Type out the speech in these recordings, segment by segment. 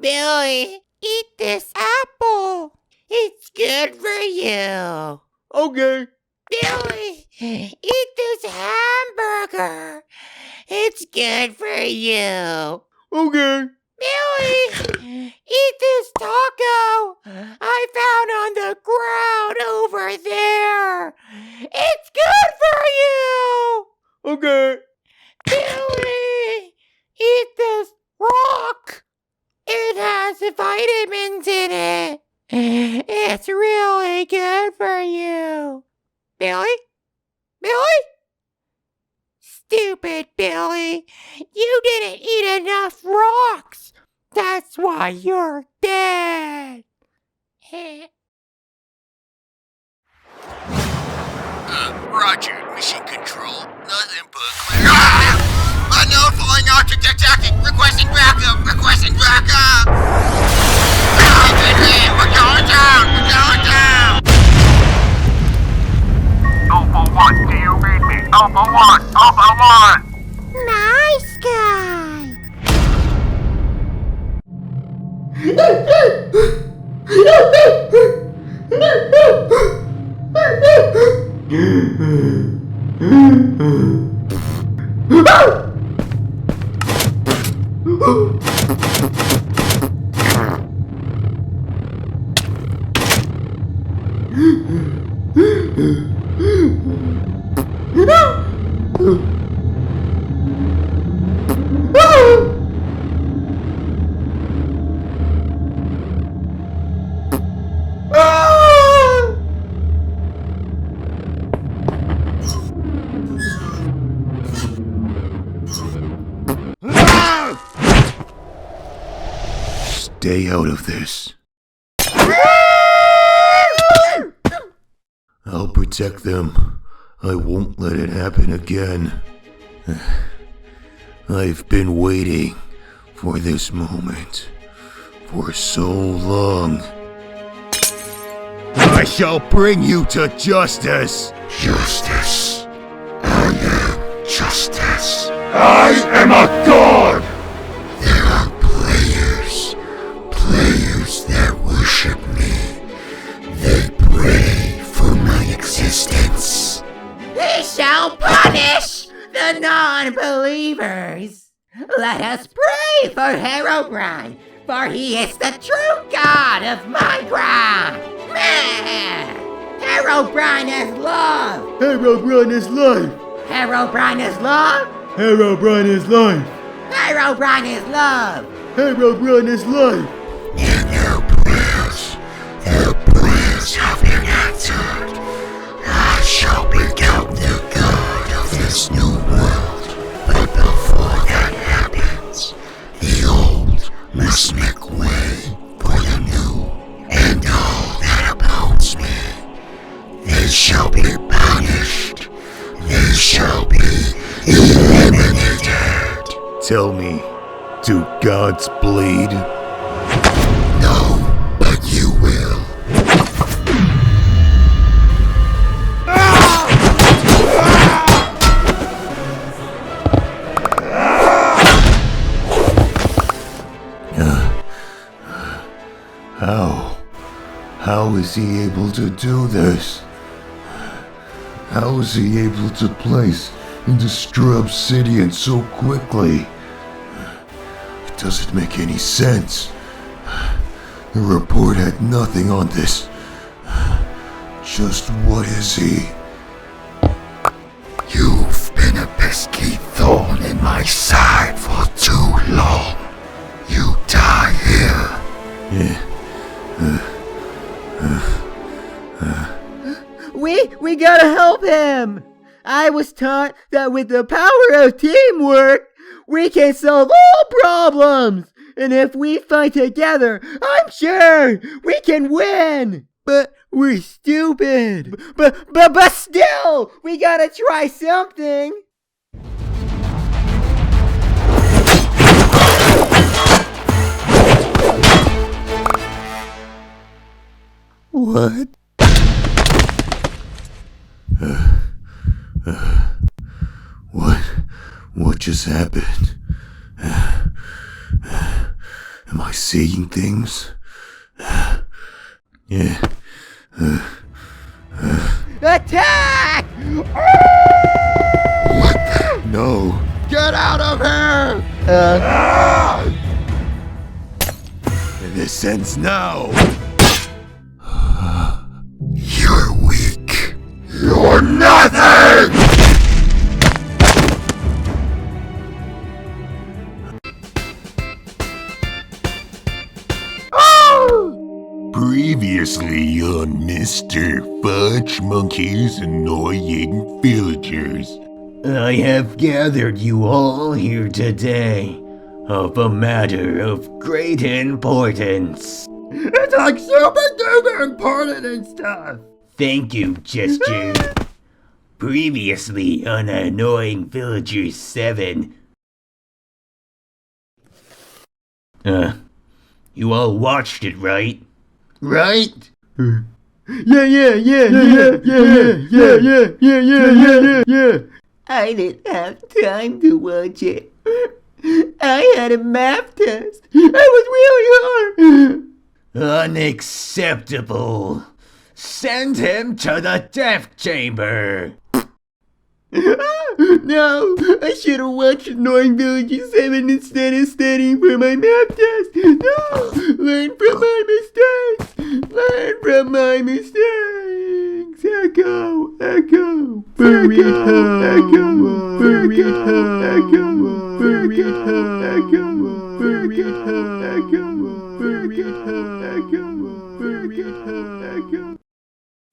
Billy, eat this apple. It's good for you. Okay. Billy, eat this hamburger. It's good for you. Okay. Billy, eat this taco I found on the ground over there. It's good for you. Okay. Billy, eat this rock. It has vitamins in it. It's really good for you. Billy? Billy? Stupid Billy. You didn't eat enough rocks. That's why you're dead. Roger, mission control. Nothing but clear. Unknown falling object detected. Requesting backup. Requesting backup. We're going down. We're going down. Alpha 1, do you read me? Alpha 1! Alpha 1! Nice guy. Stay out of this. I'll protect them. I won't let it happen again. I've been waiting for this moment for so long. I shall bring you to justice. Justice. I am justice. I am a god! There are players that worship me. They pray for my existence. He shall punish the non-believers. Let us pray for Herobrine, for he is the true god of Minecraft. Herobrine is love. Herobrine is life. Herobrine is love. Herobrine is life. Herobrine is love. Herobrine is life. And their prayers have been answered. I shall become the god of this new world. But before that happens, the old must make way for the new. And all that oppose me, they shall be punished. They shall be eliminated. Tell me, do gods bleed? No, but you will. How is he able to do this? How is he able to place and destroy Obsidian so quickly? It doesn't make any sense. The report had nothing on this. Just what is he? You've been a pesky thorn in my side for too long. You die here. We gotta help him! I was taught that with the power of teamwork, we can solve all problems! And if we fight together, I'm sure we can win! But we're stupid! But still, we gotta try something! What? What just happened? Am I seeing things? Yeah. Attack! No. Get out of here! This ends now. You're weak. You're nothing! Previously on MrFudgeMonkeyz annoying villagers. I have gathered you all here today of a matter of great importance. It's like super duper important and stuff. Thank you, Gesture. Previously on Annoying Villagers 7. You all watched it, right? Right? Yeah. I didn't have time to watch it. I had a math test. It was really hard. Unacceptable. Send him to the death chamber. No, I should have watched Annoying Villagers 7 instead of studying for my math test. No, learn from my mistakes. Learn from my mistakes. Echo.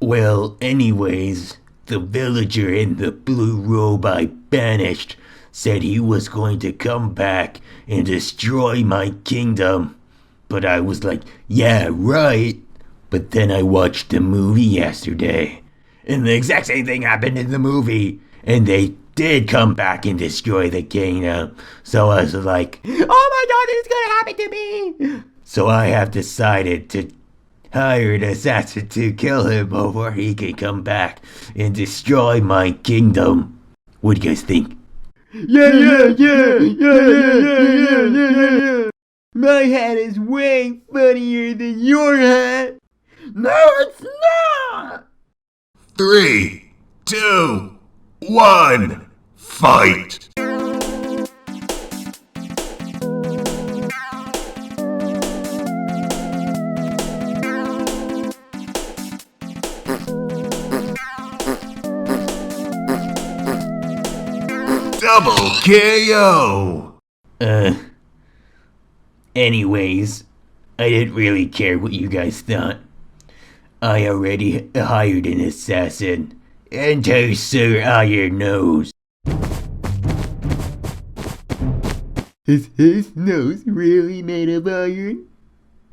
Well, anyways, the villager in the blue robe I banished said he was going to come back and destroy my kingdom. But I was like, yeah, right. But then I watched the movie yesterday, and the exact same thing happened in the movie, and they did come back and destroy the kingdom. So I was like, oh my god, it's gonna happen to me. So I have decided to hire an assassin to kill him before he can come back and destroy my kingdom. What do you guys think? Yeah. My hat is way funnier than your hat. No, it's not. 3, 2, 1, fight! Double KO! Anyways, I didn't really care what you guys thought. I already hired an assassin. Enter Sir Iron Nose. Is his nose really made of iron?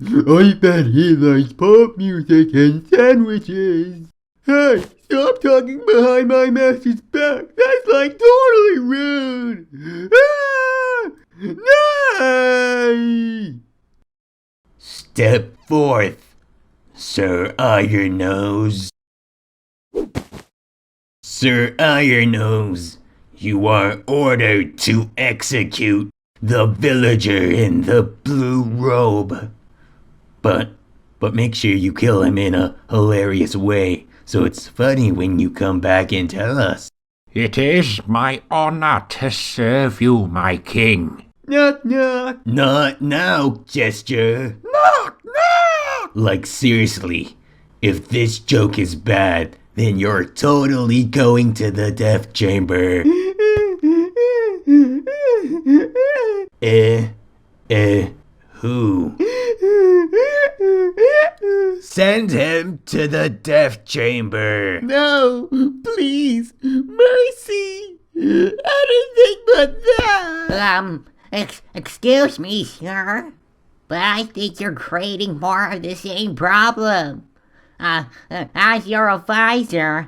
I bet he likes pop music and sandwiches. Hey, stop talking behind my master's back. That's like totally rude. Ah! No! Step forth, Sir Iron Nose. Sir Iron Nose, you are ordered to execute the villager in the blue robe. But make sure you kill him in a hilarious way, so it's funny when you come back and tell us. It is my honor to serve you, my king. Knock, knock. Not now, Gesture. Knock, knock. Like seriously, if this joke is bad, then you're totally going to the death chamber. Who? Send him to the death chamber. No, please, mercy. Anything but that. Excuse me, sir, but I think you're creating more of the same problem. As your advisor,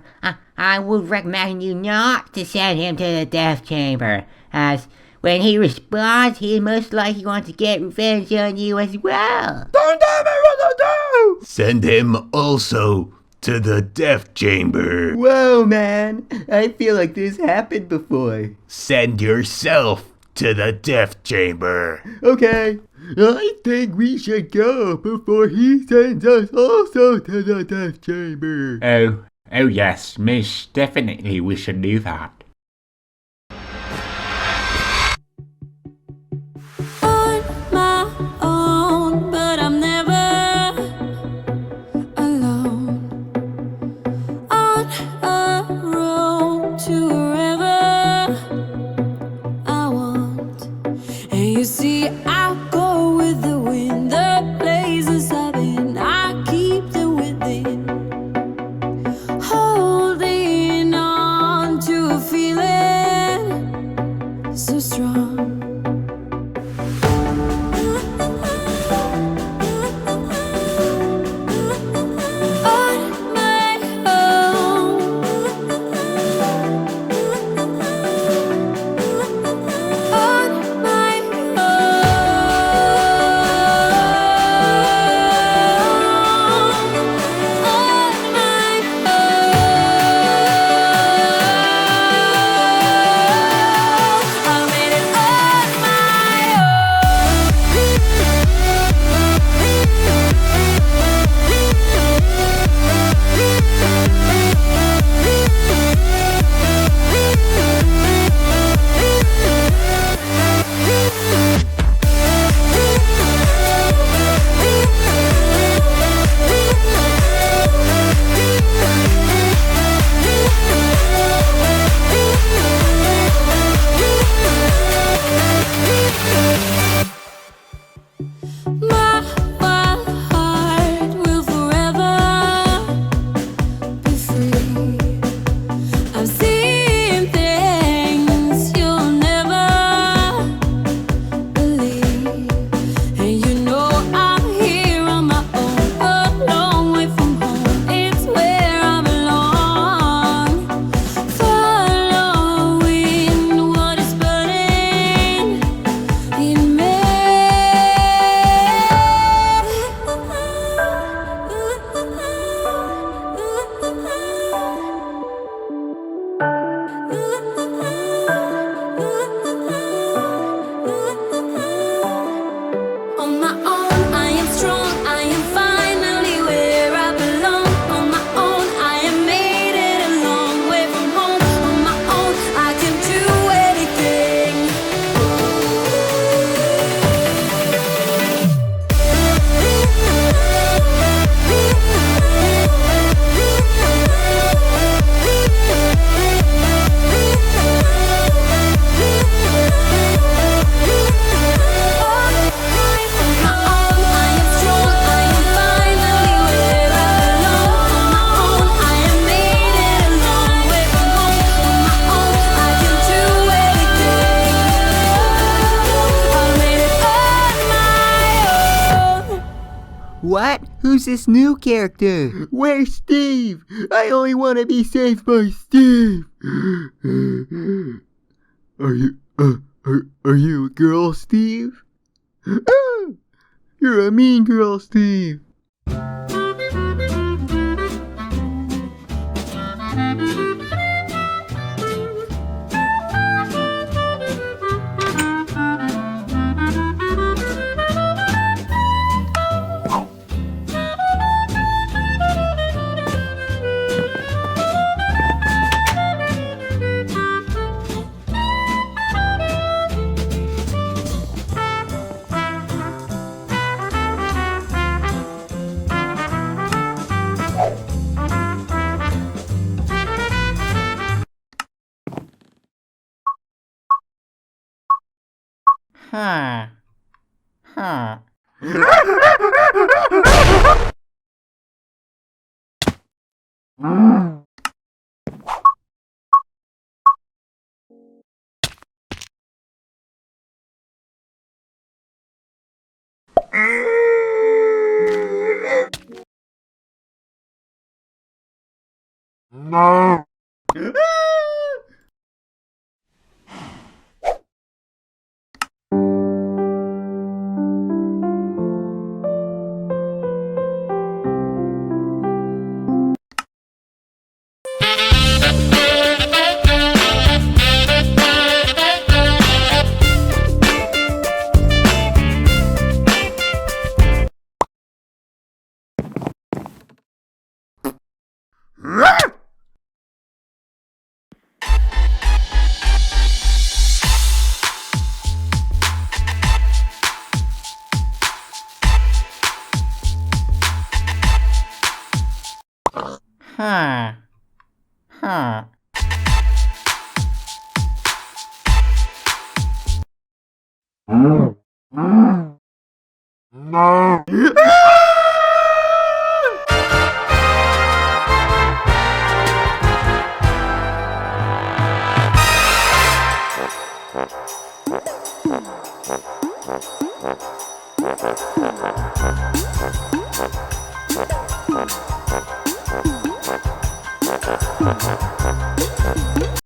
I would recommend you not to send him to the death chamber, as when he responds, he most likely wants to get revenge on you as well. Don't tell me what to do. Send him also to the death chamber. Whoa, man, I feel like this happened before. Send yourself to the death chamber. Okay. I think we should go before he sends us also to the death chamber. Oh yes, most definitely we should do that. On my own, but I'm never alone. On a road to wherever I want. And you see, I go with the wind, the places I've been, I keep them within. Holding on to a feeling so strong. On my own. On my My wild heart will forever be free. I've seen things you'll never believe. And you know I'm here on my own, a long way from home. It's where I belong. Following what is burning in me. On my own, I am strong, I am finally where I belong. On my own, I have made it a long way from home. On my own, I can do anything. What? Who's this new character? Where's Steve? I only want to be saved by Steve. Are you a girl, Steve? You're a mean girl, Steve. Huh. No! Huh. Huh.